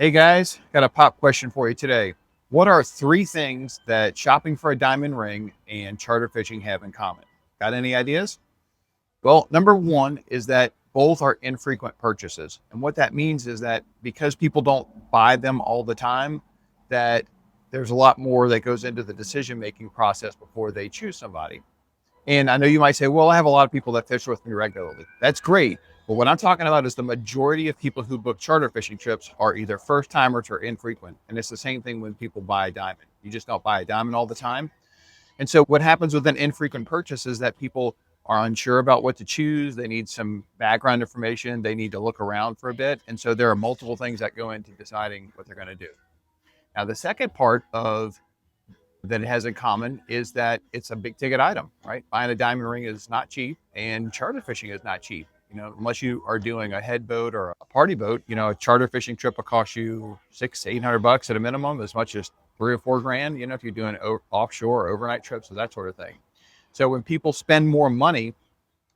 Hey guys, got a pop question for you today. What are three things that shopping for a diamond ring and charter fishing have in common? Got any ideas? Well, number one is that both are infrequent purchases. And what that means is that because people don't buy them all the time, that there's a lot more that goes into the decision making process before they choose somebody. And I know you might say, well, I have a lot of people that fish with me regularly. That's great. But what I'm talking about is the majority of people who book charter fishing trips are either first timers or infrequent. And it's the same thing when people buy a diamond. You just don't buy a diamond all the time. And so what happens with an infrequent purchase is that people are unsure about what to choose. They need some background information. They need to look around for a bit. And so there are multiple things that go into deciding what they're going to do. Now, the second part of that it has in common is that it's a big ticket item, right? Buying a diamond ring is not cheap, and charter fishing is not cheap. Unless you are doing a head boat or a party boat, a charter fishing trip will cost you $600 to $800 at a minimum, as much as 3 or 4 grand. If you're doing offshore or overnight trips or that sort of thing. So when people spend more money,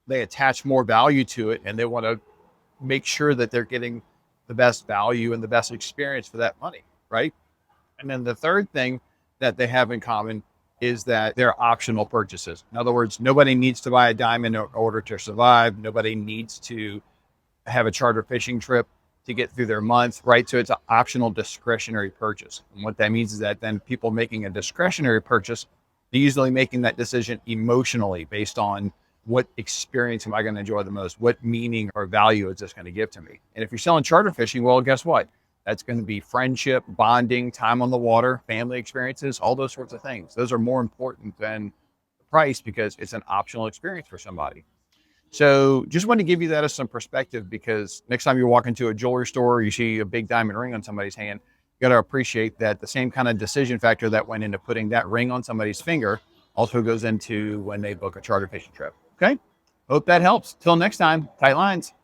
they attach more value to it, and they want to make sure that they're getting the best value and the best experience for that money, right? And then the third thing that they have in common is that they're optional purchases. In other words, nobody needs to buy a diamond in order to survive. Nobody needs to have a charter fishing trip to get through their month, right? So it's an optional discretionary purchase. And what that means is that then people making a discretionary purchase, they're usually making that decision emotionally based on what experience am I going to enjoy the most? What meaning or value is this going to give to me? And if you're selling charter fishing, well, guess what? That's going to be friendship, bonding, time on the water, family experiences, all those sorts of things. Those are more important than the price because it's an optional experience for somebody. So just want to give you that as some perspective, because next time you walk into a jewelry store, you see a big diamond ring on somebody's hand, you got to appreciate that the same kind of decision factor that went into putting that ring on somebody's finger also goes into when they book a charter fishing trip. Okay. Hope that helps. Till next time, tight lines.